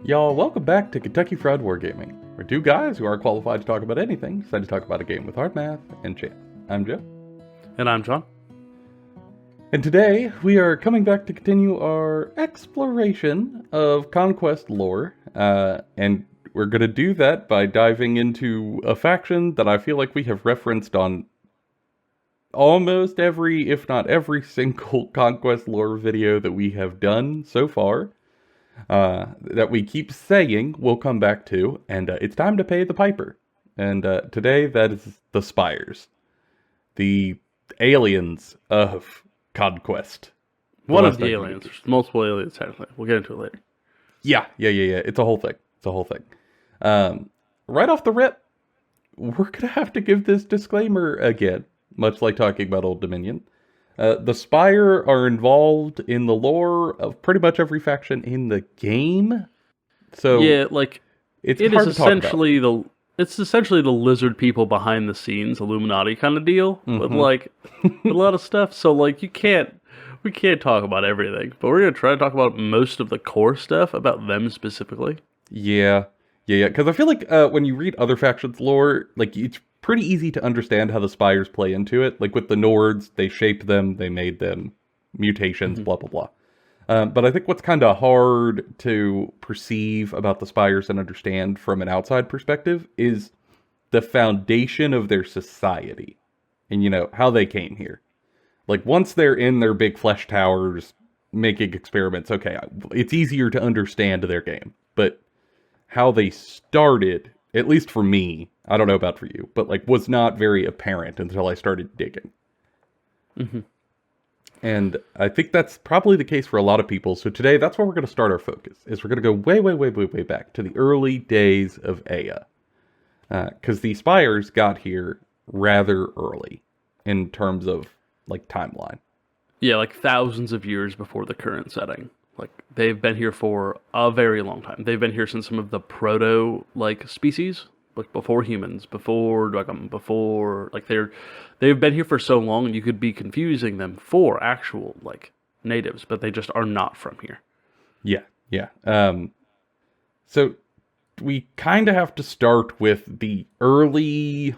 Y'all, welcome back to Kentucky Fried Wargaming. We're two guys who aren't qualified to talk about anything, decided to talk about a game with hard math and chance. I'm Joe. And I'm John. And today, we are coming back to continue our exploration of Conquest Lore, and we're going to do that by diving into a faction that I feel like we have referenced on almost every, if not every single Conquest Lore video that we have done so far. That we keep saying we'll come back to, and it's time to pay the piper. And today, that is the Spires. The aliens of Conquest. One of the aliens. There's multiple aliens, technically. We'll get into it later. Yeah. It's a whole thing. Right off the rip, we're going to have to give this disclaimer again, much like talking about Old Dominion. The Spire are involved in the lore of pretty much every faction in the game. So yeah, like it's it hard is to talk essentially about. It's essentially the lizard people behind the scenes, Illuminati kind of deal with like a lot of stuff. So like we can't talk about everything, but we're gonna try to talk about most of the core stuff about them specifically. Yeah. Because I feel like when you read other factions' lore, like it's pretty easy to understand how the Spires play into it. Like with the Nords, they shaped them, they made them, mutations, blah, blah, blah. But I think what's kind of hard to perceive about the Spires and understand from an outside perspective is the foundation of their society. And, you know, how they came here. Like, once they're in their big flesh towers making experiments, okay, it's easier to understand their game. But how they started, at least for me, I don't know about for you, but like was not very apparent until I started digging. And I think that's probably the case for a lot of people. So today, that's where we're going to start our focus. Is we're going to go way back to the early days of Aya. Because the Spires got here rather early in terms of like timeline. Yeah, like thousands of years before the current setting. Like they've been here for a very long time. They've been here since some of the proto like species. Like before humans, before they've been here for so long, and you could be confusing them for actual like natives, but they just are not from here. Yeah. So we kind of have to start with the early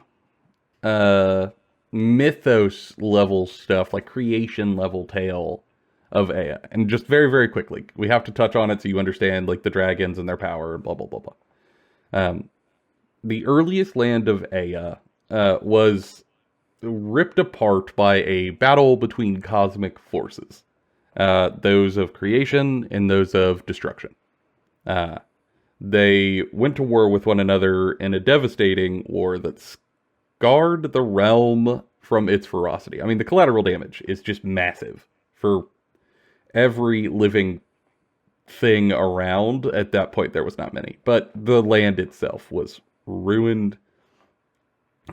mythos level stuff, like creation level tale of Aya, and just very quickly, we have to touch on it so you understand like the dragons and their power and blah blah blah. The earliest land of Aya was ripped apart by a battle between cosmic forces. Those of creation and those of destruction. They went to war with one another in a devastating war that scarred the realm from its ferocity. I mean, the collateral damage is just massive for every living thing around. At that point, there was not many. But the land itself was ruined,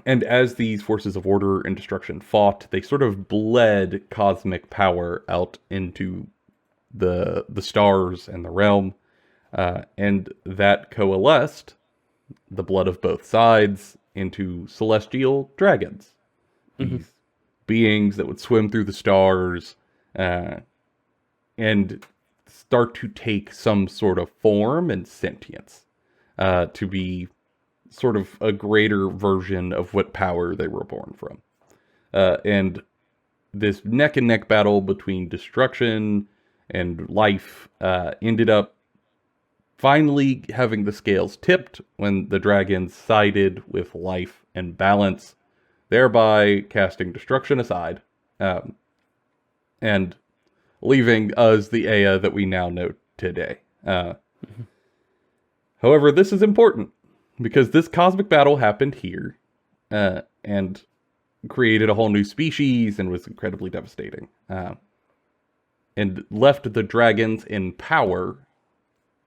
and as these forces of order and destruction fought, they sort of bled cosmic power out into the stars and the realm, and that coalesced the blood of both sides into celestial dragons. These beings that would swim through the stars and start to take some sort of form and sentience to be sort of a greater version of what power they were born from. And this neck and neck battle between destruction and life ended up finally having the scales tipped when the dragons sided with life and balance, thereby casting destruction aside, and leaving us the Aya that we now know today. However, this is important, because this cosmic battle happened here, and created a whole new species and was incredibly devastating. And left the dragons in power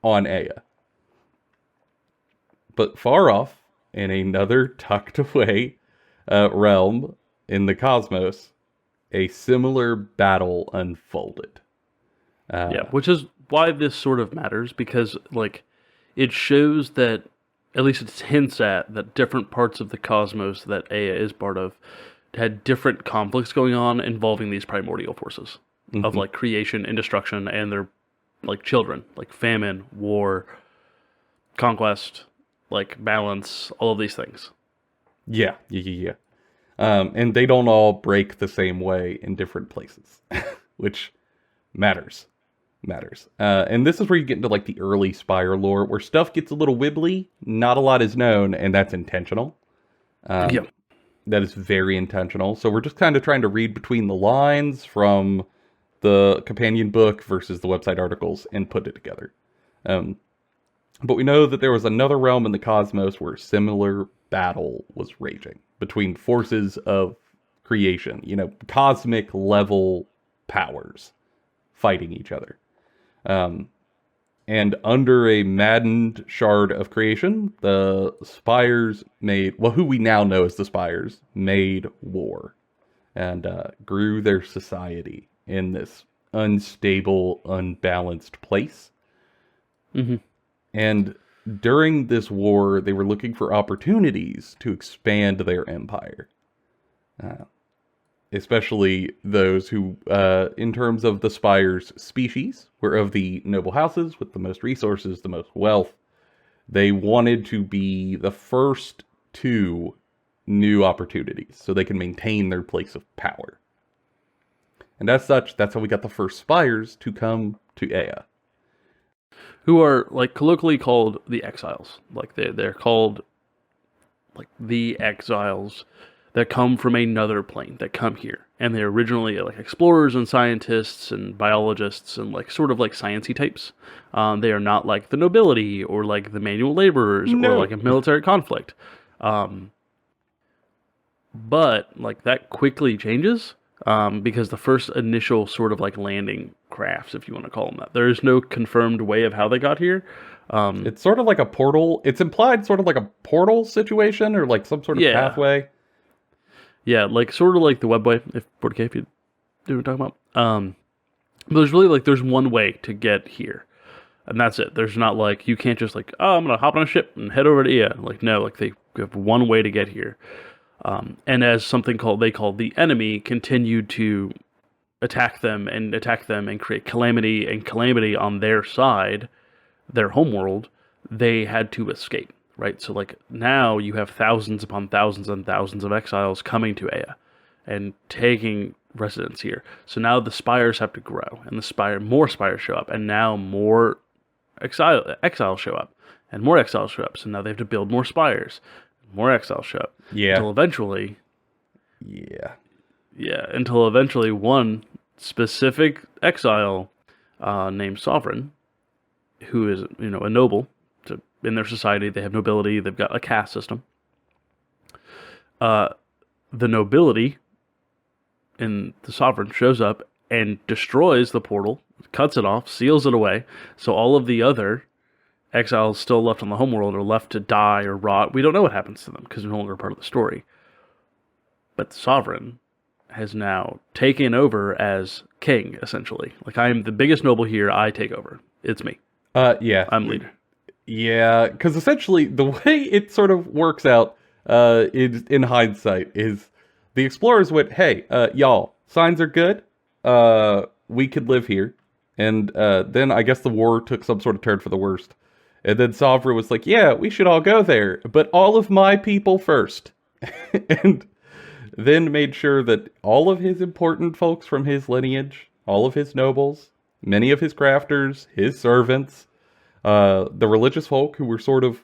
on Aya. But far off, in another tucked away realm in the cosmos, a similar battle unfolded. Which is why this sort of matters, because like it shows that, at least it hints at, that different parts of the cosmos that Aya is part of had different conflicts going on involving these primordial forces of like creation and destruction and their like children, like famine, war, conquest, like balance, all of these things. Yeah. And they don't all break the same way in different places, which matters. And this is where you get into like the early Spire lore, where stuff gets a little wibbly. Not a lot is known, and that's intentional. Yeah. That is very intentional. So we're just kind of trying to read between the lines from the companion book versus the website articles and put it together. But we know that there was another realm in the cosmos where a similar battle was raging between forces of creation, cosmic level powers fighting each other. And under a maddened shard of creation, the Spires who we now know as the Spires, made war and grew their society in this unstable, unbalanced place. Mm-hmm. And during this war, they were looking for opportunities to expand their empire. Especially those who, in terms of the Spire's species, were of the noble houses with the most resources, the most wealth. They wanted to be the first to new opportunities so they can maintain their place of power. And as such, that's how we got the first Spires to come to Ea. Who are like colloquially called the Exiles. Like they're called like the Exiles that come from another plane, that come here. And they're originally like explorers and scientists and biologists and like sort of like sciencey types. They are not like the nobility or like the manual laborers or like a military conflict. But like that quickly changes because the first initial sort of like landing crafts, if you want to call them that, there is no confirmed way of how they got here. It's sort of like a portal. It's implied sort of like a portal situation or like some sort of pathway. Yeah, like sort of like the webway, if 40K, if you know what I'm talking about. But there's really like, there's one way to get here. And that's it. There's not like, you can't just like, oh, I'm going to hop on a ship and head over to Ea. Like, no, like they have one way to get here. And as something they called the enemy continued to attack them and create calamity on their side, their homeworld, they had to escape. Right, so like now you have thousands upon thousands and thousands of exiles coming to Ea and taking residence here. So now the Spires have to grow, and more Spires show up, and now more exiles show up, and more exiles show up. So now they have to build more Spires, more exiles show up. Yeah. Until eventually. Yeah. Yeah, until eventually one specific exile named Sovereign, who is a noble. In their society, they have nobility, they've got a caste system. The nobility in the Sovereign shows up and destroys the portal, cuts it off, seals it away, so all of the other exiles still left on the homeworld are left to die or rot. We don't know what happens to them because they're no longer part of the story. But the Sovereign has now taken over as king, essentially. Like, I am the biggest noble here, I take over. It's me. Yeah. I'm leader. Yeah, because essentially the way it sort of works out in hindsight is the explorers went, hey, y'all, signs are good. We could live here. And then I guess the war took some sort of turn for the worst. And then Sovereign was like, yeah, we should all go there, but all of my people first. And then made sure that all of his important folks from his lineage, all of his nobles, many of his crafters, his servants, the religious folk who were sort of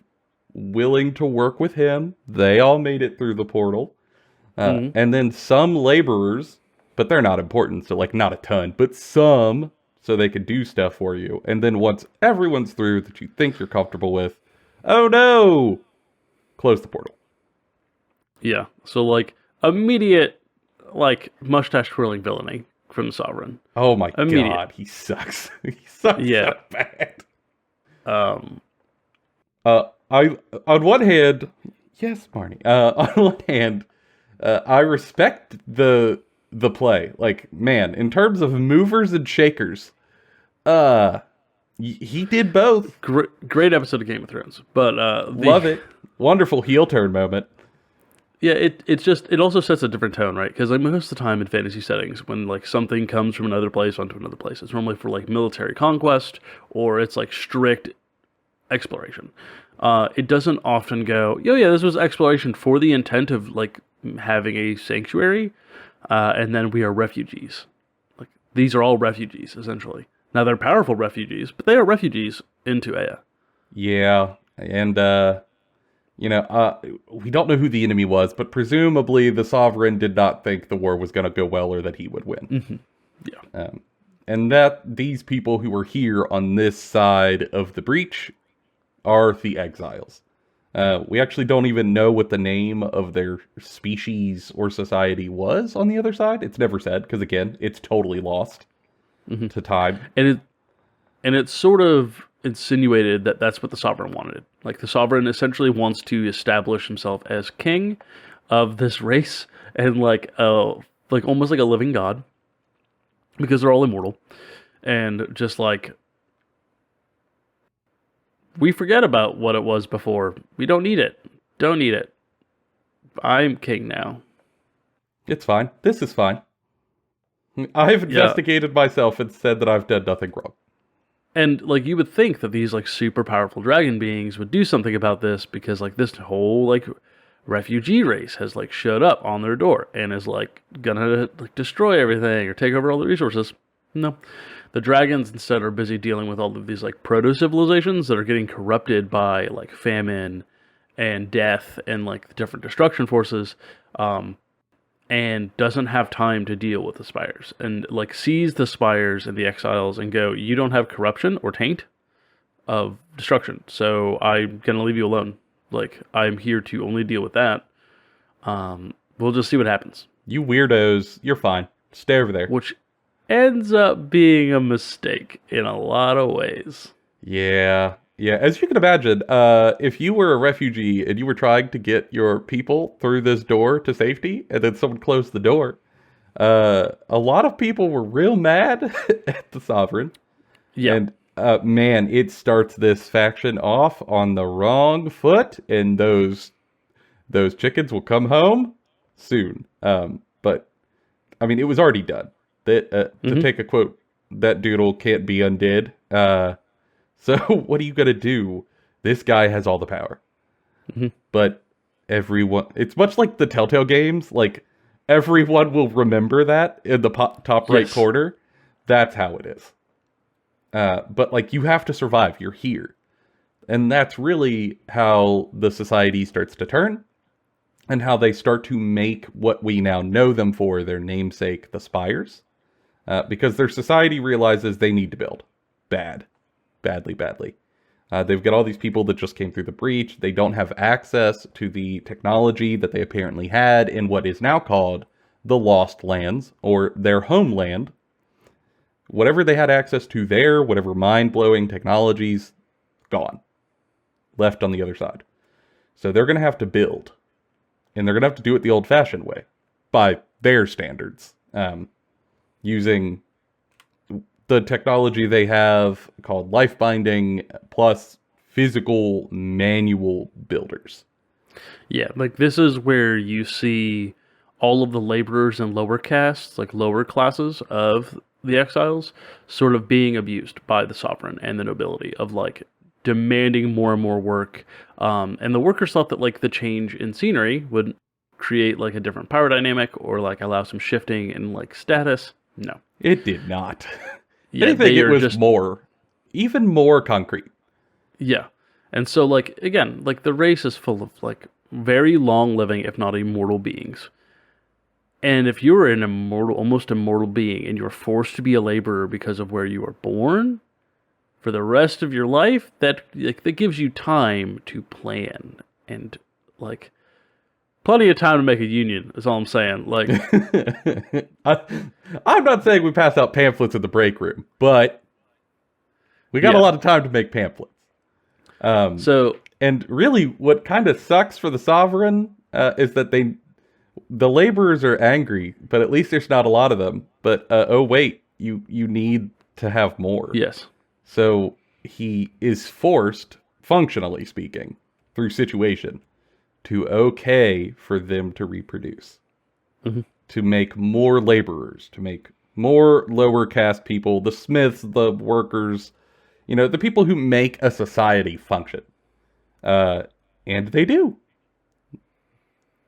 willing to work with him, they all made it through the portal. And then some laborers, but they're not important, so like not a ton, but some, so they could do stuff for you. And then once everyone's through that you think you're comfortable with, oh no! Close the portal. Yeah, so like immediate, like mustache twirling villainy from the Sovereign. Oh my god, he sucks. He sucks so bad. On one hand, yes, Marnie. On one hand, I respect the play. Like, man, in terms of movers and shakers, he did both. Great episode of Game of Thrones, but love it. Wonderful heel turn moment. Yeah, it also sets a different tone, right? Because like most of the time in fantasy settings, when like something comes from another place onto another place, it's normally for like military conquest, or it's like strict exploration. It doesn't often go, oh yeah, this was exploration for the intent of like having a sanctuary, and then we are refugees. Like these are all refugees essentially. Now they're powerful refugees, but they are refugees into Aya. Yeah, and we don't know who the enemy was, but presumably the Sovereign did not think the war was going to go well or that he would win. Mm-hmm. Yeah. And that these people who were here on this side of the breach are the exiles. We actually don't even know what the name of their species or society was on the other side. It's never said, because again, it's totally lost to time. And it's sort of insinuated that that's what the Sovereign wanted. Like the Sovereign essentially wants to establish himself as king of this race and like almost like a living god, because they're all immortal, and just like we forget about what it was before. We don't need it. Don't need it. I'm king now. It's fine. This is fine. I've investigated myself and said that I've done nothing wrong. And like you would think that these like super powerful dragon beings would do something about this, because like this whole like refugee race has like showed up on their door and is like gonna like destroy everything or take over all the resources. No. The dragons instead are busy dealing with all of these like proto-civilizations that are getting corrupted by like famine and death and like the different destruction forces, and doesn't have time to deal with the Spires, and like sees the Spires and the exiles and go, you don't have corruption or taint of destruction, so I'm gonna leave you alone. Like I'm here to only deal with that. We'll just see what happens. You weirdos, you're fine. Stay over there. Which ends up being a mistake in a lot of ways. Yeah. As you can imagine, if you were a refugee and you were trying to get your people through this door to safety, and then someone closed the door, a lot of people were real mad at the Sovereign. Yeah. And man, it starts this faction off on the wrong foot, and those chickens will come home soon. But I mean, it was already done. That to take a quote, that doodle can't be undid. So what are you gonna do? This guy has all the power. But everyone, it's much like the Telltale games. Like everyone will remember that in the top right corner. That's how it is. But like you have to survive. You're here, and that's really how the society starts to turn, and how they start to make what we now know them for, their namesake, the Spires. Because their society realizes they need to build. Badly. They've got all these people that just came through the breach. They don't have access to the technology that they apparently had in what is now called the Lost Lands, or their homeland. Whatever they had access to there, whatever mind-blowing technologies, gone. Left on the other side. So they're going to have to build. And they're going to have to do it the old-fashioned way. By their standards. Using the technology they have called life binding plus physical manual builders. Yeah, like this is where you see all of the laborers and lower castes, like lower classes of the exiles, sort of being abused by the Sovereign and the nobility, of like demanding more and more work. And the workers thought that like the change in scenery would create like a different power dynamic or like allow some shifting in like status. No. It did not. Anything, it was just even more concrete. Yeah. And so, like, again, like, the race is full of, like, very long-living, if not immortal beings. And if you're an immortal, almost immortal being, and you're forced to be a laborer because of where you were born, for the rest of your life, that gives you time to plan. And, like, plenty of time to make a union, is all I'm saying. Like, I'm not saying we pass out pamphlets in the break room, but we got a lot of time to make pamphlets. And really, what kind of sucks for the Sovereign is that the laborers are angry, but at least there's not a lot of them. But oh wait, you need to have more. Yes. So he is forced, functionally speaking, through situation, to okay for them to reproduce, to make more laborers, to make more lower caste people, the smiths, the workers, You know, the people who make a society function. And they do.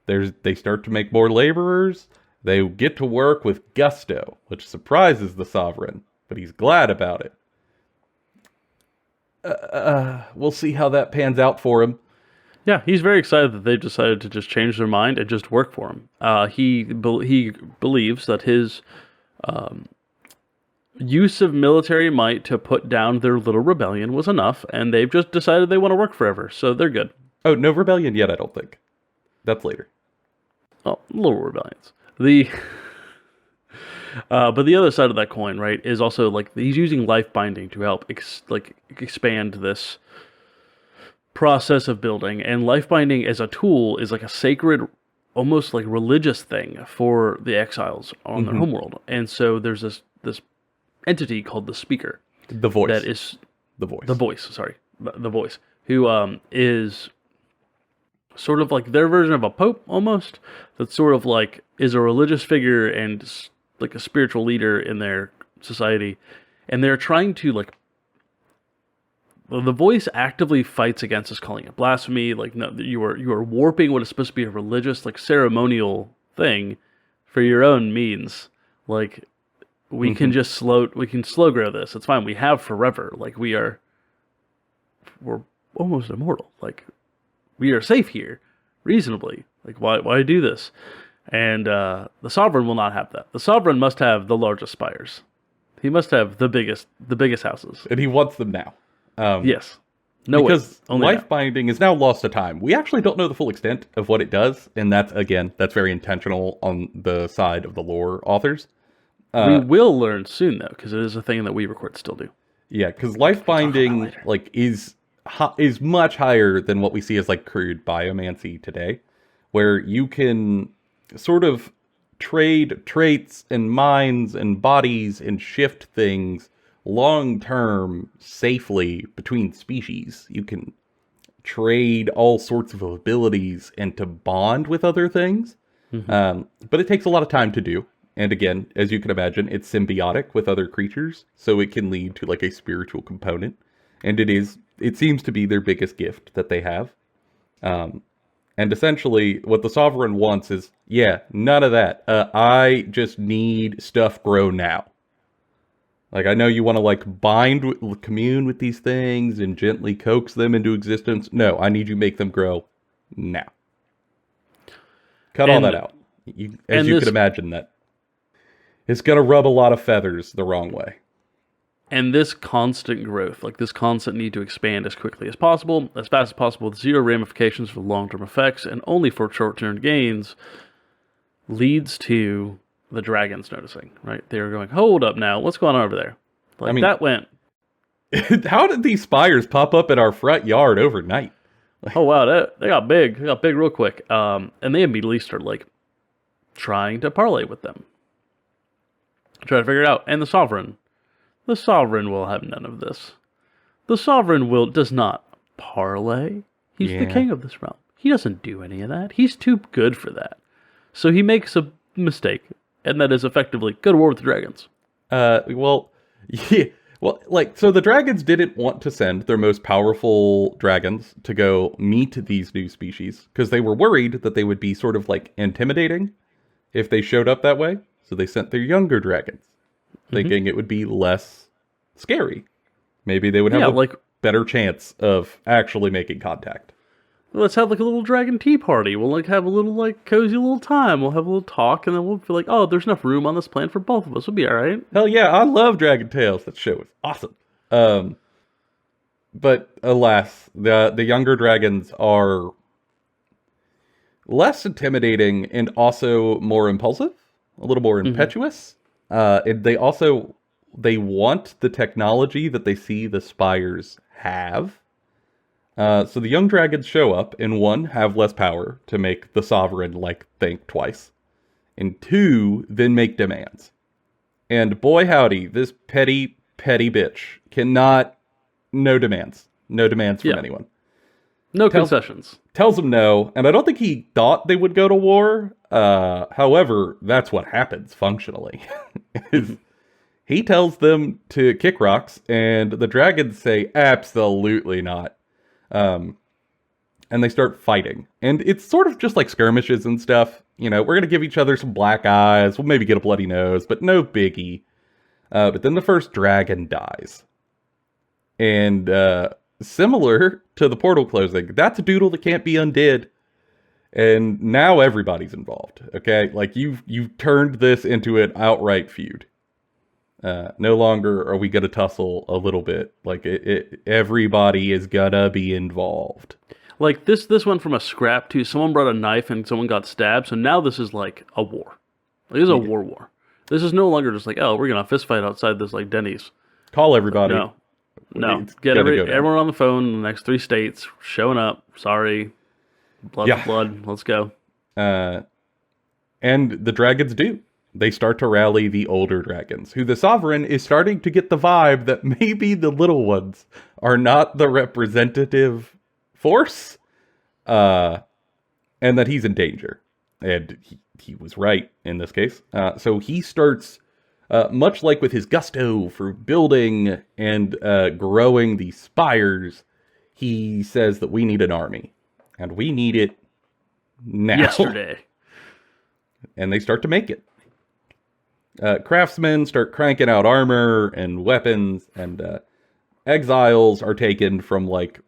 They start to make more laborers. They get to work with gusto, which surprises the sovereign, but he's glad about it. We'll see how that pans out for him. Yeah, he's very excited that they've decided to just change their mind and just work for him. He believes that his use of military might to put down their little rebellion was enough, and they've just decided they want to work forever, so they're good. Oh, no rebellion yet, I don't think. That's later. Oh, little rebellions. But the other side of that coin, right, is also like he's using life binding to help expand this process of building, and life binding as a tool is like a sacred, almost like religious thing for the exiles on their homeworld. And so there's this entity called the Speaker, The Voice. that is the voice. The Voice, who is sort of like their version of a pope almost. That sort of like is a religious figure and like a spiritual leader in their society, and they're trying to like. The Voice actively fights against us, calling it blasphemy. Like, no, you are warping what is supposed to be a religious, like ceremonial thing for your own means. Like, we can just slow grow this. It's fine. We have forever. Like, we're almost immortal. Like, we are safe here, reasonably. Like, why do this? And the sovereign will not have that. The sovereign must have the largest spires. He must have the biggest houses. And he wants them now. Yes. Because life binding is now lost to time. We actually don't know the full extent of what it does, and that's very intentional on the side of the lore authors. We will learn soon, though, because it is a thing that we record still do. Yeah, because life binding is much higher than what we see as like crude biomancy today, where you can sort of trade traits and minds and bodies and shift things long-term safely between species. You can trade all sorts of abilities and to bond with other things. But it takes a lot of time to do. And again, as you can imagine, it's symbiotic with other creatures, so it can lead to like a spiritual component. And it seems to be their biggest gift that they have. And essentially, what the Sovereign wants is, none of that. I just need stuff grow now. Like, I know you want to, like, commune with these things and gently coax them into existence. No, I need you to make them grow now. Cut all that out. As you can imagine, that it's going to rub a lot of feathers the wrong way. And this constant growth, like this constant need to expand as quickly as possible, as fast as possible, with zero ramifications for long-term effects, and only for short-term gains, leads to the dragons noticing, right? They were going, hold up now, what's going on over there? Like, that went... How did these spires pop up in our front yard overnight? Oh, wow, they got big. They got big real quick. And they immediately started, like, trying to parlay with them. Try to figure it out. And the Sovereign will have none of this. The Sovereign does not parlay. He's the king of this realm. He doesn't do any of that. He's too good for that. So he makes a mistake. And that is effectively go to war with the dragons. So the dragons didn't want to send their most powerful dragons to go meet these new species because they were worried that they would be sort of like intimidating if they showed up that way. So they sent their younger dragons, thinking it would be less scary. Maybe they would have a better chance of actually making contact. Let's have like a little dragon tea party. We'll like have a little like cozy little time. We'll have a little talk, and then we'll feel like, oh, there's enough room on this planet for both of us. We'll be all right. Hell yeah, I love Dragon Tales. That show is awesome. But alas, the younger dragons are less intimidating and also more impulsive, a little more impetuous. And they want the technology that they see the Spires have. So the young dragons show up, and 1, have less power to make the Sovereign, like, think twice. And 2, then make demands. And boy howdy, this petty bitch cannot... No demands. No demands from anyone. No concessions. Tells them no, and I don't think he thought they would go to war. However, that's what happens, functionally. He tells them to kick rocks, and the dragons say, absolutely not. And they start fighting. And it's sort of just like skirmishes and stuff. You know, we're going to give each other some black eyes. We'll maybe get a bloody nose, but no biggie. But then the first dragon dies. And similar to the portal closing, that's a doodle that can't be undid. And now everybody's involved, okay? Like, you've turned this into an outright feud. No longer are we going to tussle a little bit. Like, everybody is gonna be involved. Like, this went from a scrap to someone brought a knife and someone got stabbed, so now this is like a war. Like, this is a war. This is no longer just like, oh, we're going to fist fight outside this, like, Denny's. Call everybody. No. Get everyone on the phone in the next 3 states, showing up. Sorry. Blood. Let's go. And the dragons do. They start to rally the older dragons, who the Sovereign is starting to get the vibe that maybe the little ones are not the representative force, and that he's in danger. And he was right in this case. So he starts, much like with his gusto for building and growing these spires, he says that we need an army. And we need it now. Yesterday. And they start to make it. Craftsmen start cranking out armor and weapons, and exiles are taken from, like,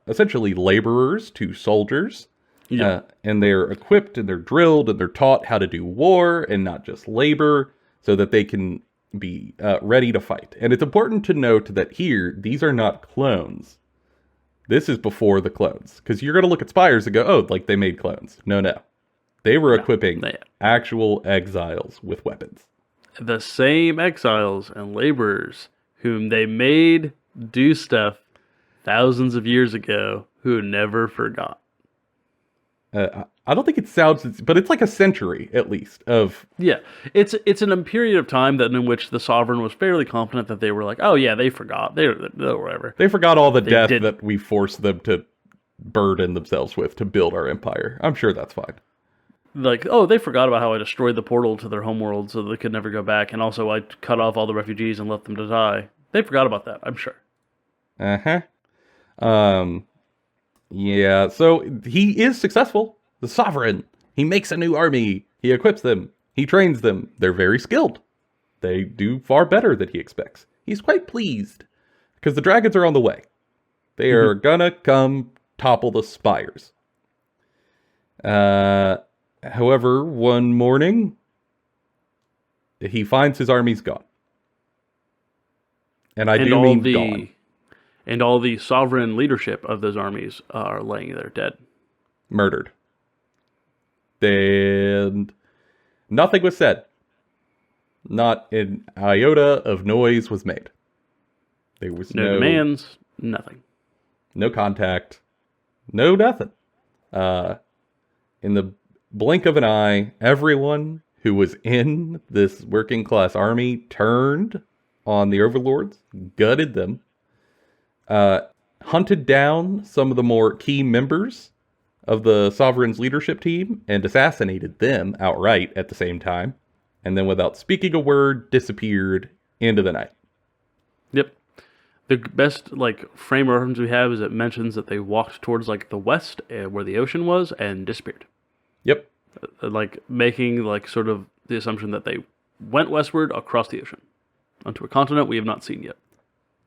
essentially laborers to soldiers. Yeah. And they're equipped and they're drilled and they're taught how to do war and not just labor, so that they can be ready to fight. And it's important to note that here, these are not clones. This is before the clones. Because you're going to look at Spires and go, oh, like they made clones. No. They were equipping actual exiles with weapons. The same exiles and laborers whom they made do stuff thousands of years ago who never forgot. I don't think it sounds, but it's like a century at least of. Yeah, it's an period of time that in which the Sovereign was fairly confident that they were like, oh yeah, they forgot, they whatever. They forgot all the death that we forced them to burden themselves with to build our empire. I'm sure that's fine. Like, oh, they forgot about how I destroyed the portal to their homeworld so they could never go back, and also I cut off all the refugees and left them to die. They forgot about that, I'm sure. Yeah, so he is successful. The Sovereign. He makes a new army. He equips them. He trains them. They're very skilled. They do far better than he expects. He's quite pleased because the dragons are on the way. They are gonna come topple the Spires. However, one morning, he finds his army's gone. And I do mean gone. And all the sovereign leadership of those armies are laying there dead. Murdered. And nothing was said. Not an iota of noise was made. There was no demands, nothing. No contact. No nothing. In the blink of an eye, everyone who was in this working class army turned on the overlords, gutted them, hunted down some of the more key members of the Sovereign's leadership team and assassinated them outright at the same time, and then without speaking a word, disappeared into the night. Yep. The best frame of reference we have is it mentions that they walked towards the west where the ocean was and disappeared. Yep. Making sort of the assumption that they went westward across the ocean onto a continent we have not seen yet.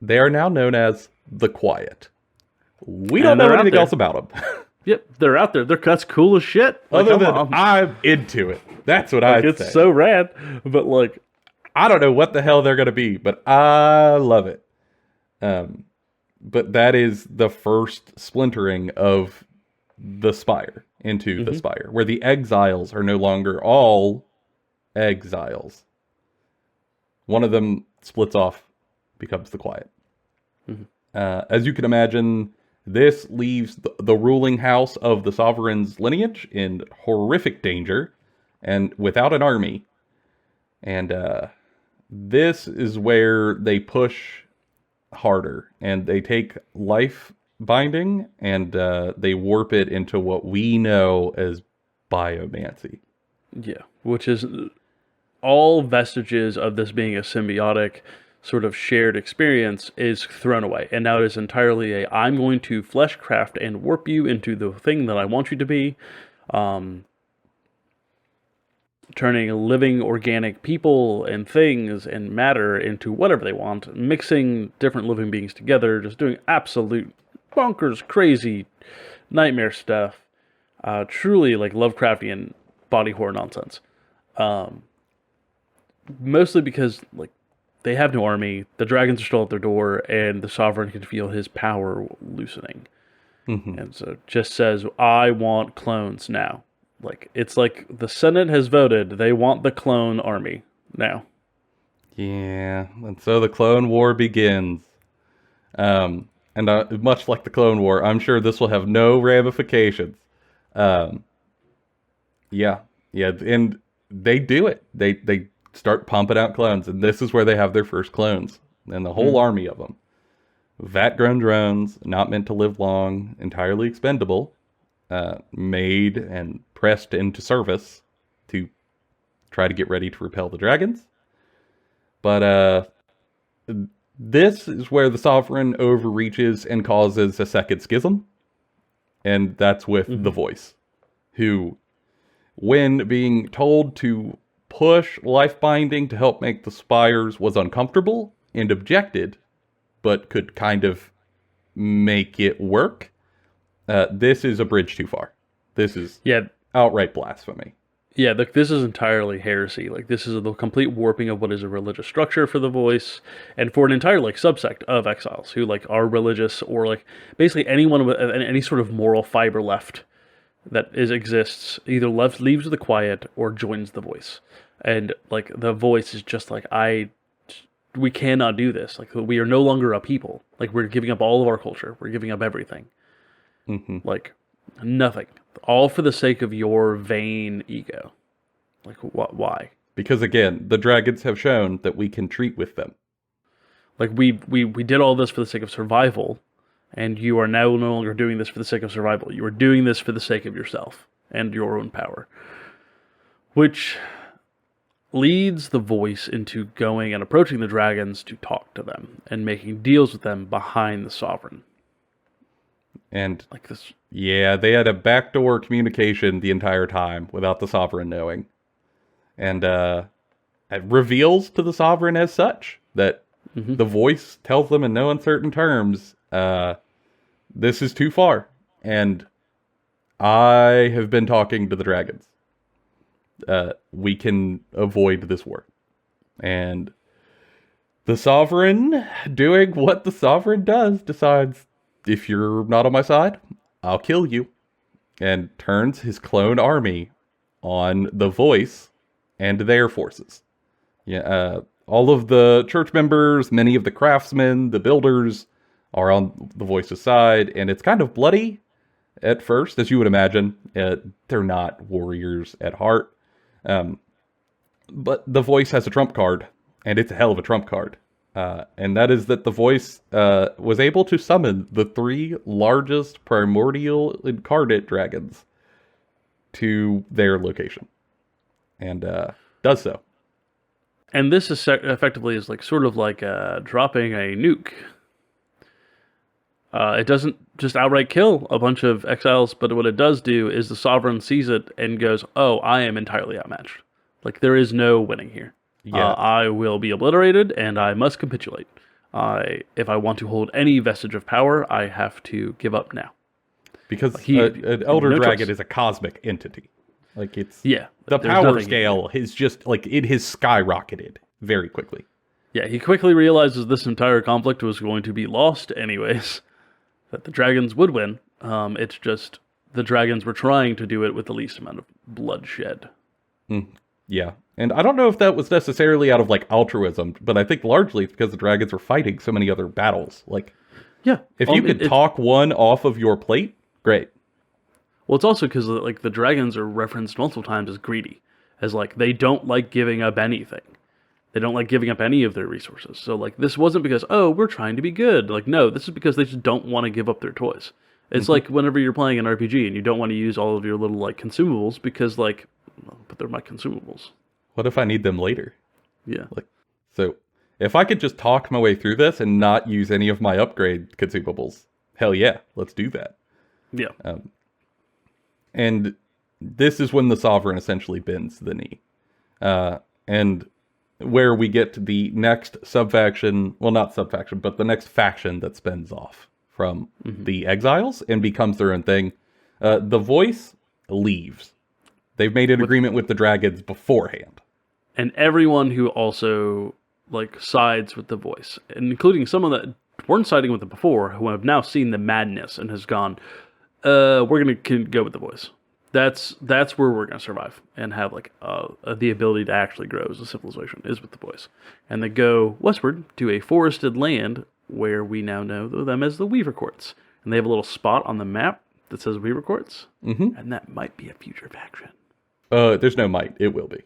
They are now known as the Quiet. We don't know anything else about them. Yep, they're out there. That's cool as shit. Other than I'm into it. That's what I'd say. It's so rad. But I don't know what the hell they're going to be, but I love it. But that is the first splintering of the Spire into the Spire, where the exiles are no longer all exiles. One of them splits off, becomes the Quiet. As you can imagine, this leaves the ruling house of the Sovereign's lineage in horrific danger and without an army. And this is where they push harder and they take life binding and they warp it into what we know as biomancy. Yeah, which is all vestiges of this being a symbiotic sort of shared experience is thrown away. And now it is entirely I'm going to fleshcraft and warp you into the thing that I want you to be. Turning living organic people and things and matter into whatever they want, mixing different living beings together, just doing absolute bonkers, crazy, nightmare stuff. Truly like Lovecraftian body horror nonsense. Mostly because like they have no army, the dragons are still at their door, and the sovereign can feel his power loosening. Mm-hmm. And so it just says, I want clones now. Like, it's like the Senate has voted, they want the clone army now. Yeah, and so the Clone War begins. And much like the Clone War, I'm sure this will have no ramifications. Yeah, and they do it. They start pumping out clones, and this is where they have their first clones, and the whole army of them. Vat-grown drones, not meant to live long, entirely expendable, made and pressed into service to try to get ready to repel the dragons. But this is where the Sovereign overreaches and causes a second schism, and that's with the Voice, who, when being told to push life binding to help make the Spires, was uncomfortable and objected, but could kind of make it work. This is a bridge too far. This is outright blasphemy. Yeah, this is entirely heresy. Like, this is the complete warping of what is a religious structure for the Voice, and for an entire, like, subsect of exiles who, like, are religious, or, like, basically anyone with any sort of moral fiber left that exists, either leaves the quiet or joins the Voice. And, like, the Voice is just like, we cannot do this. Like, we are no longer a people. Like, we're giving up all of our culture. We're giving up everything. Like, nothing. All for the sake of your vain ego. Like, why? Because, again, the dragons have shown that we can treat with them. Like, we did all this for the sake of survival, and you are now no longer doing this for the sake of survival. You are doing this for the sake of yourself and your own power. Which leads the Voice into going and approaching the dragons to talk to them and making deals with them behind the Sovereign. And like this, yeah, they had a backdoor communication the entire time without the Sovereign knowing. And it reveals to the Sovereign as such that the Voice tells them in no uncertain terms, this is too far. And I have been talking to the dragons. We can avoid this war. And the Sovereign, doing what the Sovereign does, decides, if you're not on my side, I'll kill you. And turns his clone army on the Voice and their forces. Yeah, all of the church members, many of the craftsmen, the builders, are on the Voice's side. And it's kind of bloody at first, as you would imagine. They're not warriors at heart. But the Voice has a trump card, and it's a hell of a trump card. And that is that the Voice was able to summon the 3 largest primordial incarnate dragons to their location. And does so. And this is effectively is like sort of like dropping a nuke. It doesn't just outright kill a bunch of exiles, but what it does do is the Sovereign sees it and goes, oh, I am entirely outmatched. Like, there is no winning here. Yeah. I will be obliterated, and I must capitulate. If I want to hold any vestige of power, I have to give up now. Because an Elder Dragon is a cosmic entity. Like, it's... Yeah. The power scale is just, like, it has skyrocketed very quickly. Yeah, he quickly realizes this entire conflict was going to be lost anyways. That the dragons would win. It's just the dragons were trying to do it with the least amount of bloodshed. Yeah. And I don't know if that was necessarily out of, like, altruism, but I think largely it's because the dragons were fighting so many other battles. Like, yeah, if you could talk one off of your plate, great. Well, it's also because, like, the dragons are referenced multiple times as greedy. As, like, they don't like giving up anything. They don't like giving up any of their resources. So, like, this wasn't because, oh, we're trying to be good. Like, no, this is because they just don't want to give up their toys. It's like whenever you're playing an RPG and you don't want to use all of your little, like, consumables because, like, well, but they're my consumables. What if I need them later? Yeah. So if I could just talk my way through this and not use any of my upgrade consumables, hell yeah, let's do that. Yeah. And this is when the Sovereign essentially bends the knee. And where we get the next subfaction, well, not subfaction, but the next faction that spins off from the Exiles and becomes their own thing. The Voice leaves. They've made an agreement with the Dragons beforehand. And everyone who also sides with the Voice, and including some of that weren't siding with it before, who have now seen the madness and has gone, we're going to go with the Voice. That's where we're going to survive and have the ability to actually grow as a civilization is with the Voice. And they go westward to a forested land where we now know them as the Weaver Courts. And they have a little spot on the map that says Weaver Courts. Mm-hmm. And that might be a future faction. There's no might. It will be.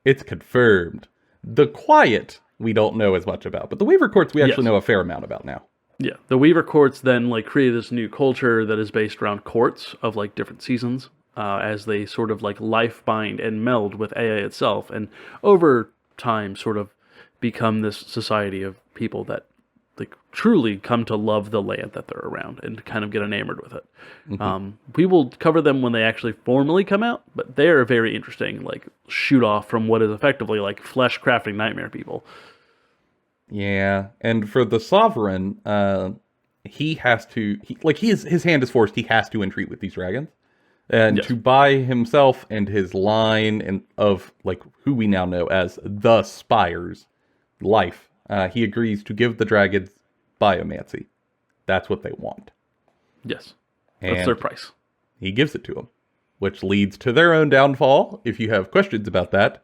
It's confirmed. The Quiet we don't know as much about, but the Weaver Courts we actually know a fair amount about now. Yeah, the Weaver Courts then created this new culture that is based around courts of different seasons, as they sort of life bind and meld with AA itself, and over time sort of become this society of people that truly come to love the land that they're around and kind of get enamored with it. Mm-hmm. We will cover them when they actually formally come out, but they are very interesting, shoot off from what is effectively flesh crafting nightmare people. Yeah, and for the Sovereign, he has to, his hand is forced, he has to entreat with these dragons. And to buy himself and his line and of, who we now know as the Spires life, he agrees to give the dragons biomancy. That's what they want. Yes, that's their price. He gives it to them, which leads to their own downfall. If you have questions about that,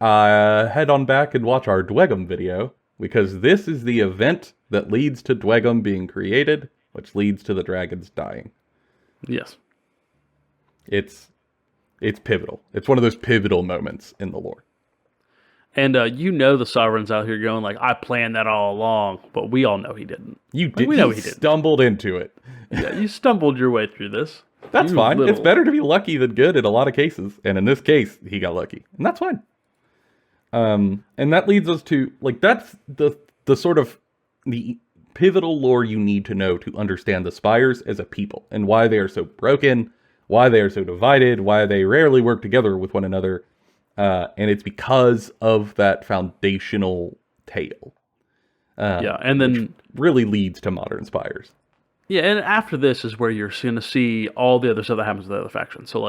head on back and watch our Dwegum video, because this is the event that leads to Dwegum being created, which leads to the dragons dying. Yes. It's pivotal. It's one of those pivotal moments in the lore. And the Sovereign's out here going I planned that all along, but we all know he didn't. You did. We know he stumbled into it. Yeah, you stumbled your way through this. That's fine. It's better to be lucky than good in a lot of cases. And in this case, he got lucky. And that's fine. And that leads us to, that's the sort of the pivotal lore you need to know to understand the Spires as a people and why they are so broken, why they are so divided, why they rarely work together with one another. And it's because of that foundational tale. And then really leads to modern Spires. Yeah, and after this is where you're going to see all the other stuff that happens to the other factions. So,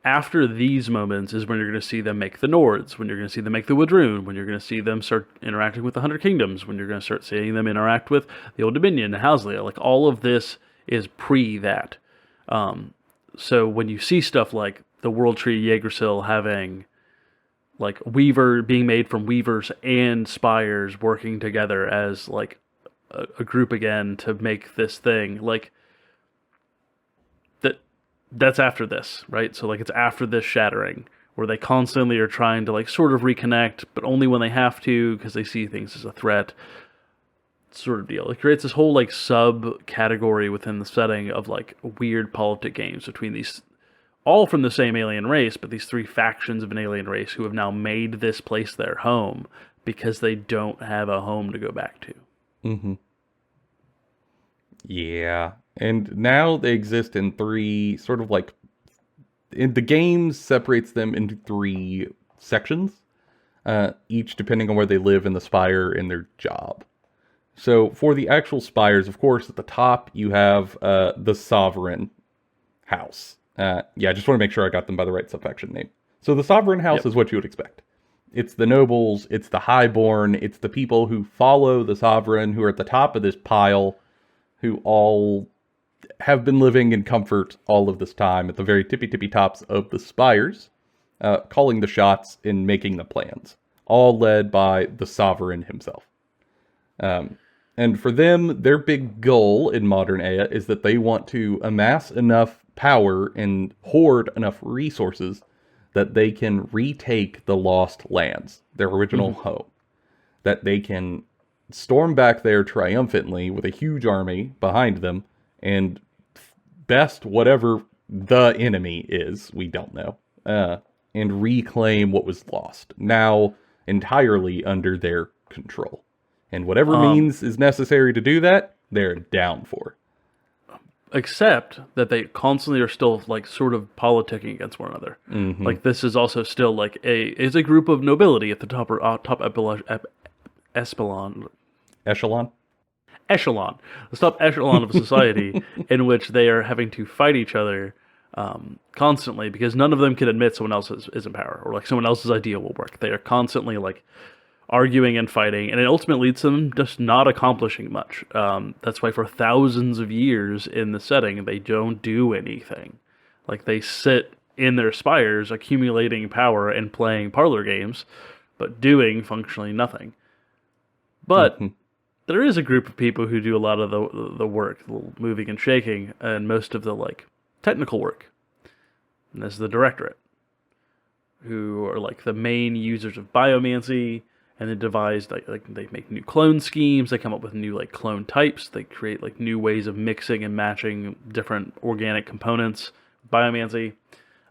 after these moments is when you're going to see them make the Nords, when you're going to see them make the Woodrune, when you're going to see them start interacting with the 100 Kingdoms, when you're going to start seeing them interact with the Old Dominion and Housley. All of this is pre that. So when you see stuff like the World Tree Yggdrasil having Weaver being made from Weavers and Spires working together as a group again to make this thing, that's after this, right? So it's after this shattering where they constantly are trying to sort of reconnect, but only when they have to because they see things as a threat, sort of deal. It creates this whole subcategory within the setting of weird politic games between these, all from the same alien race, but these three factions of an alien race who have now made this place their home because they don't have a home to go back to. Mm-hmm. Yeah. And now they exist in three, sort of in the game separates them into three sections, each depending on where they live in the Spire and their job. So for the actual Spires, of course, at the top you have the Sovereign House. I just want to make sure I got them by the right subfaction name. So the Sovereign House is what you would expect. It's the nobles, it's the highborn, it's the people who follow the Sovereign, who are at the top of this pile, who all have been living in comfort all of this time at the very tippy tops of the Spires, calling the shots and making the plans, all led by the Sovereign himself. And for them, their big goal in modern Aya is that they want to amass enough power and hoard enough resources that they can retake the lost lands, their original home, that they can storm back there triumphantly with a huge army behind them and best whatever the enemy is, we don't know, and reclaim what was lost, now entirely under their control. And whatever means is necessary to do that, they're down for. Except that they constantly are still like sort of politicking against one another. Mm-hmm. Like this is also still like a group of nobility at the top or top echelon, the top echelon of society, in which they are having to fight each other constantly because none of them can admit someone else is in power or like someone else's idea will work. They are constantly like arguing and fighting, and it ultimately leads to them just not accomplishing much. That's why for thousands of years in the setting, they don't do anything. Like, they sit in their spires, accumulating power and playing parlor games, but doing functionally nothing. But there is a group of people who do a lot of the work, the moving and shaking, and most of the, like, technical work. And that's the Directorate, who are, like, the main users of biomancy. And they devise, like they make new clone schemes, they come up with new, like, clone types, they create, like, new ways of mixing and matching different organic components, biomancy,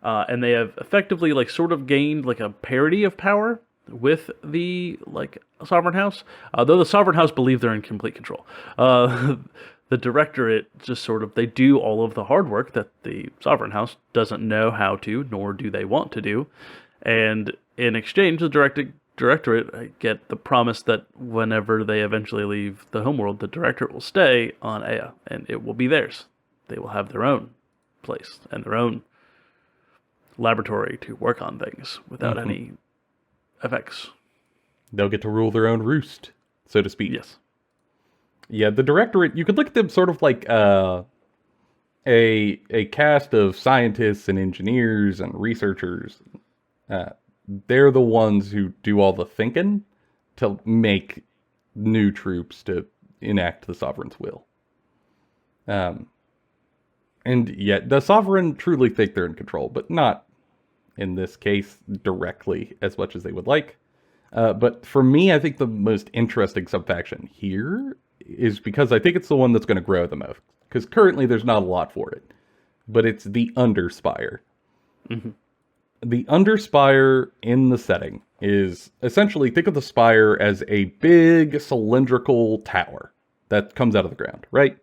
and they have effectively, like, sort of gained, like, a parity of power with the, like, Sovereign House, though the Sovereign House believe they're in complete control. The Directorate just sort of, they do all of the hard work that the Sovereign House doesn't know how to, nor do they want to do, and in exchange, the Directorate get the promise that whenever they eventually leave the homeworld, the Directorate will stay on Ea, and it will be theirs. They will have their own place and their own laboratory to work on things without any effects. They'll get to rule their own roost, so to speak. Yes. Yeah, the Directorate, you could look at them sort of like a cast of scientists and engineers and researchers. They're the ones who do all the thinking to make new troops to enact the Sovereign's will. And yet, the Sovereign truly think they're in control, but not, in this case, directly as much as they would like. But for me, I think the most interesting subfaction here is because I think it's the one that's going to grow the most. Because currently, there's not a lot for it. But it's the Underspire. Mm-hmm. The Underspire in the setting is essentially, think of the spire as a big cylindrical tower that comes out of the ground, right?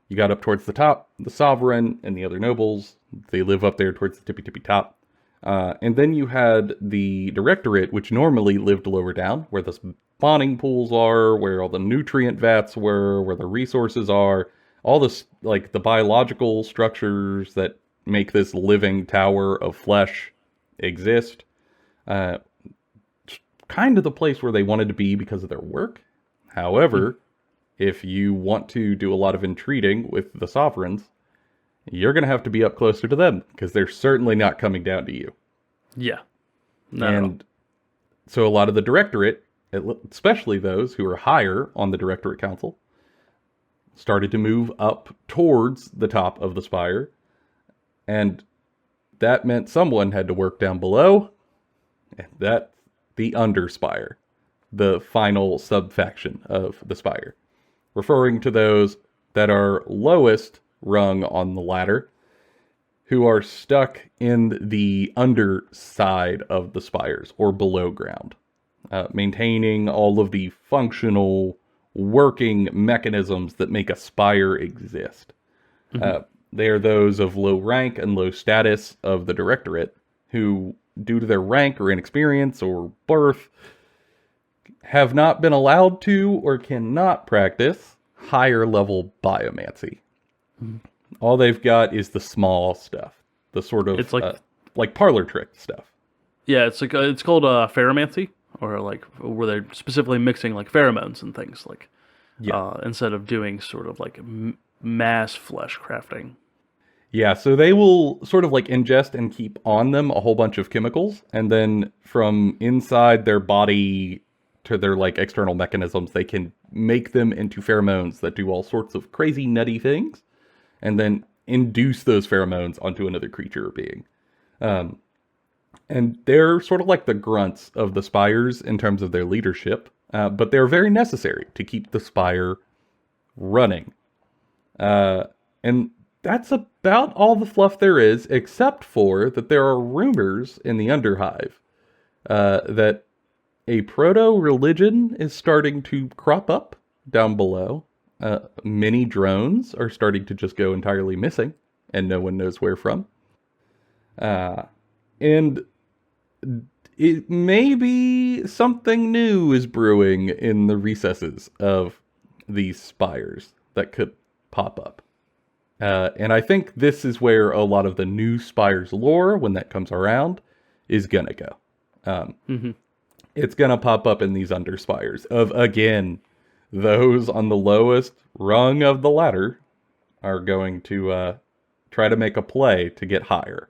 You got up towards the top, the Sovereign and the other nobles, they live up there towards the tippy top. And then you had the Directorate, which normally lived lower down, where the spawning pools are, where all the nutrient vats were, where the resources are, all this, like, the biological structures that make this living tower of flesh exist. Kind of the place where they wanted to be because of their work. However, if you want to do a lot of entreating with the Sovereigns, you're going to have to be up closer to them, because they're certainly not coming down to you. Yeah. And so a lot of the Directorate, especially those who are higher on the Directorate Council, started to move up towards the top of the spire. And that meant someone had to work down below, and that's the Underspire, the final subfaction of the spire, referring to those that are lowest rung on the ladder, who are stuck in the underside of the spires, or below ground, maintaining all of the functional working mechanisms that make a spire exist. They are those of low rank and low status of the Directorate, who, due to their rank or inexperience or birth, have not been allowed to or cannot practice higher level biomancy. All they've got is the small stuff, the sort of it's like parlor trick stuff. Yeah, it's like it's called pheromancy, or like where they're specifically mixing like pheromones and things, like instead of doing sort of like mass flesh crafting. Yeah, so they will sort of like ingest and keep on them a whole bunch of chemicals, and then from inside their body to their like external mechanisms, they can make them into pheromones that do all sorts of crazy nutty things, and then induce those pheromones onto another creature or being. And they're sort of like the grunts of the spires in terms of their leadership, but they're very necessary to keep the spire running. And that's about all the fluff there is, except for that there are rumors in the Underhive that a proto-religion is starting to crop up down below. Many drones are starting to just go entirely missing, and no one knows where from. And it maybe something new is brewing in the recesses of these spires that could pop up. And I think this is where a lot of the new Spires lore, when that comes around, is gonna go. It's gonna pop up in these Underspires of, again, those on the lowest rung of the ladder are going to try to make a play to get higher.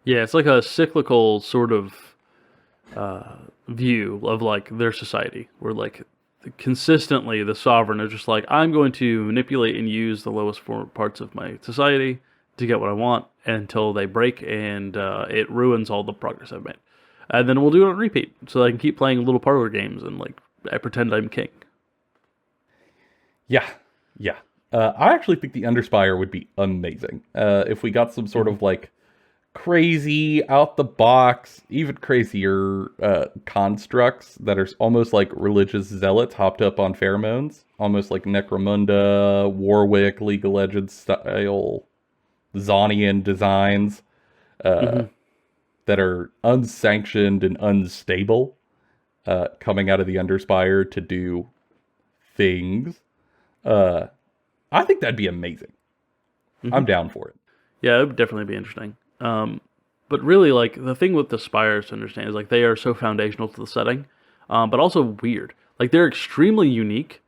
Yeah, it's like a cyclical sort of view of like their society, where like consistently the sovereign is just like, I'm going to manipulate and use the lowest parts of my society to get what I want until they break and it ruins all the progress I've made. And then we'll do it on repeat, so I can keep playing little parlor games and like I pretend I'm king. Yeah. I actually think the Underspire would be amazing if we got some sort of like crazy, out the box, even crazier constructs that are almost like religious zealots hopped up on pheromones, almost like Necromunda, Warwick, League of Legends style Zonian designs that are unsanctioned and unstable, coming out of the Underspire to do things. I think that'd be amazing. I'm down for it. Yeah, it would definitely be interesting. But really, like, the thing with the Spires to understand is, like, they are so foundational to the setting, but also weird. Like, they're extremely unique,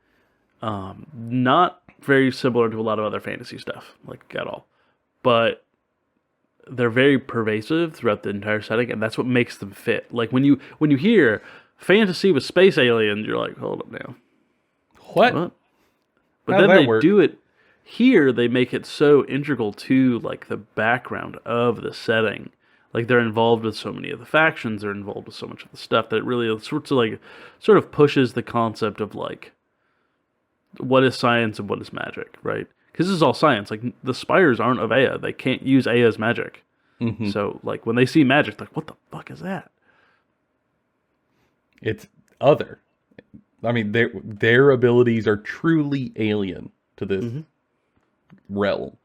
not very similar to a lot of other fantasy stuff, like, at all. But they're very pervasive throughout the entire setting, and that's what makes them fit. Like, when you hear fantasy with space aliens, you're like, hold up now. What? But then they do it here, they make it so integral to like the background of the setting. Like they're involved with so many of the factions, they're involved with so much of the stuff that it really sort of pushes the concept of like what is science and what is magic, right? Because this is all science. Like the Spires aren't of Ea. They can't use Ea's magic. So like when they see magic, they're like, what the fuck is that? It's other. I mean, their abilities are truly alien to this realm,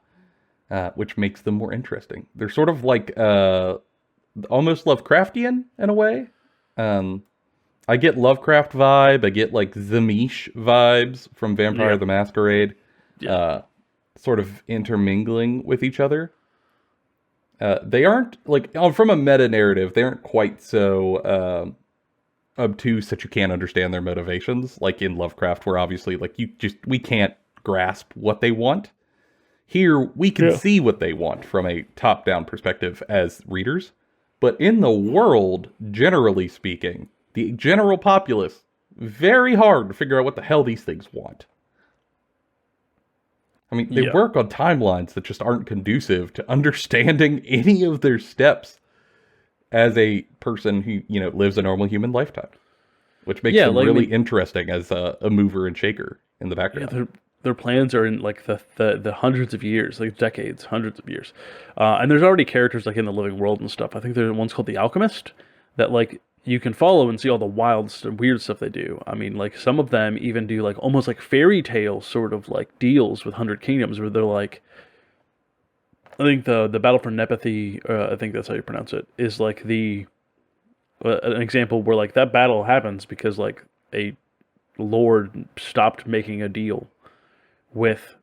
which makes them more interesting. They're sort of like almost Lovecraftian in a way. I get Lovecraft vibe. I get like Zamish vibes from Vampire the Masquerade, sort of intermingling with each other. They aren't like from a meta narrative. They aren't quite so obtuse that you can't understand their motivations, like in Lovecraft, where obviously like we can't grasp what they want. Here we can see what they want from a top-down perspective as readers, but in the world, generally speaking, the general populace, very hard to figure out what the hell these things want. I mean, they work on timelines that just aren't conducive to understanding any of their steps as a person who, lives a normal human lifetime, which makes them like really interesting as a mover and shaker in the background. Yeah, their plans are in like the hundreds of years, like decades, hundreds of years. And there's already characters like in the living world and stuff. I think there's one's called the Alchemist that like you can follow and see all the wild, weird stuff they do. I mean, like some of them even do like almost like fairy tale sort of like deals with 100 Kingdoms where they're like, I think the Battle for Nepenthe, I think that's how you pronounce it, is like an example where like that battle happens because like a lord stopped making a deal with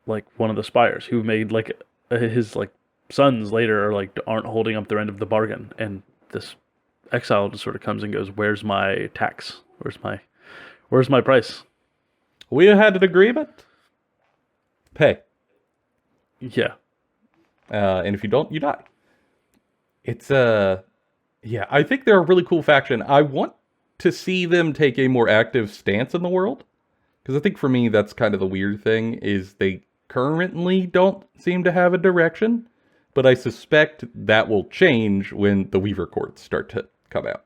like one of the Spires who made like his like sons later aren't holding up their end of the bargain, and this exile just sort of comes and goes, where's my tax? Where's my price? We had an agreement. Pay. Yeah. And if you don't, you die. It's I think they're a really cool faction. I want to see them take a more active stance in the world, because I think for me that's kind of the weird thing is they currently don't seem to have a direction, but I suspect that will change when the Weaver Courts start to come out.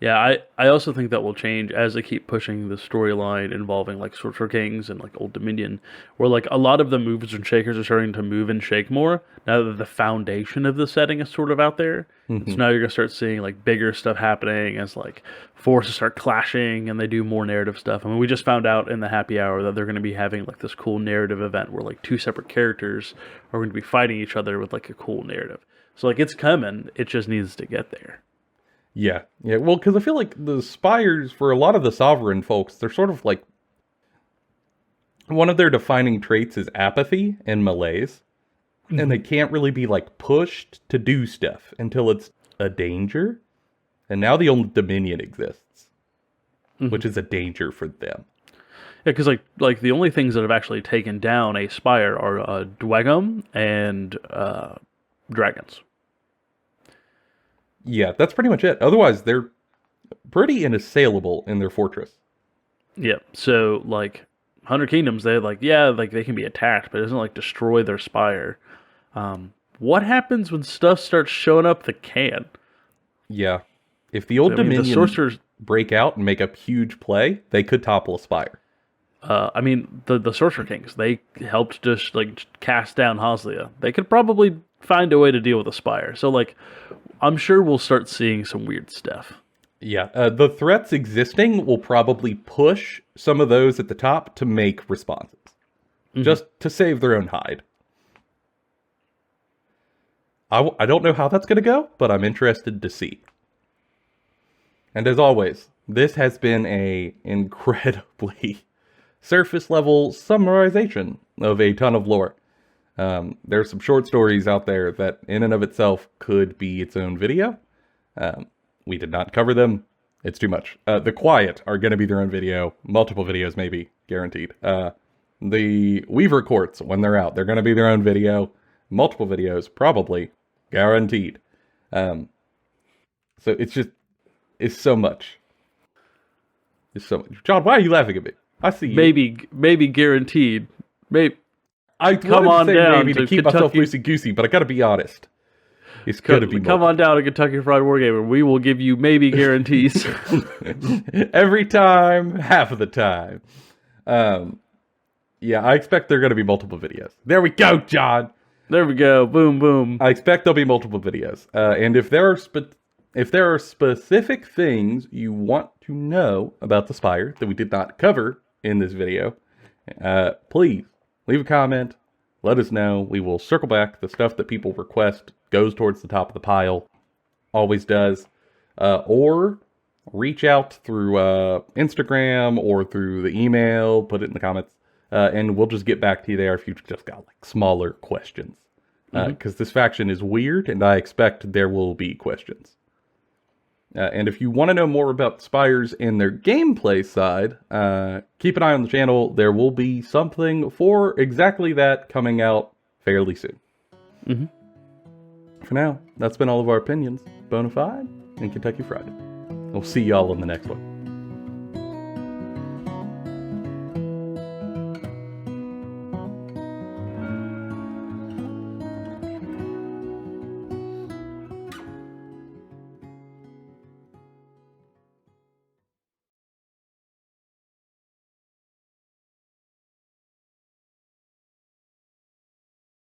Yeah, I also think that will change as they keep pushing the storyline involving like Sorcerer Kings and like Old Dominion, where like a lot of the movers and shakers are starting to move and shake more now that the foundation of the setting is sort of out there. And so now you're gonna start seeing like bigger stuff happening as like forces start clashing and they do more narrative stuff. I mean, we just found out in the happy hour that they're gonna be having like this cool narrative event where like two separate characters are going to be fighting each other with like a cool narrative. So like it's coming, it just needs to get there. Yeah. Well, because I feel like the Spires, for a lot of the Sovereign folks, they're sort of like, one of their defining traits is apathy and malaise. And they can't really be like pushed to do stuff until it's a danger. And now the Old Dominion exists, which is a danger for them. Yeah, because like the only things that have actually taken down a Spire are Dwagom and dragons. Yeah, that's pretty much it. Otherwise, they're pretty unassailable in their fortress. Yeah, so like 100 Kingdoms, they like they can be attacked, but it doesn't like destroy their Spire. What happens when stuff starts showing up that can? Yeah, if the Old Dominion the sorcerers break out and make a huge play, they could topple a Spire. I mean, the Sorcerer Kings, they helped just like cast down Hoslia. They could probably find a way to deal with a Spire. So like, I'm sure we'll start seeing some weird stuff. Yeah, the threats existing will probably push some of those at the top to make responses. Just to save their own hide. I don't know how that's going to go, but I'm interested to see. And as always, this has been a incredibly surface level summarization of a ton of lore. There's some short stories out there that in and of itself could be its own video. We did not cover them. It's too much. The Quiet are going to be their own video. Multiple videos maybe, guaranteed. The Weaver Courts, when they're out, they're going to be their own video. Multiple videos, probably, guaranteed. So it's so much. It's so much. John, why are you laughing at me? I see you. Maybe guaranteed. Maybe. I come on say down maybe to keep myself loosey goosey, but I gotta be honest. It's gonna be come on down to Kentucky Fried Wargaming. We will give you maybe guarantees. Every time, half of the time. Yeah, I expect there are gonna be multiple videos. There we go, John. There we go. Boom, boom. I expect there'll be multiple videos. And if there are specific things you want to know about the Spire that we did not cover in this video, please leave a comment. Let us know. We will circle back. The stuff that people request goes towards the top of the pile. Always does. Or reach out through Instagram or through the email. Put it in the comments. And we'll just get back to you there if you've just got like smaller questions. Because this faction is weird, and I expect there will be questions. And if you want to know more about Spires and their gameplay side, keep an eye on the channel. There will be something for exactly that coming out fairly soon. For now, that's been all of our opinions, Bonafide and Kentucky Fried. We'll see y'all in the next one.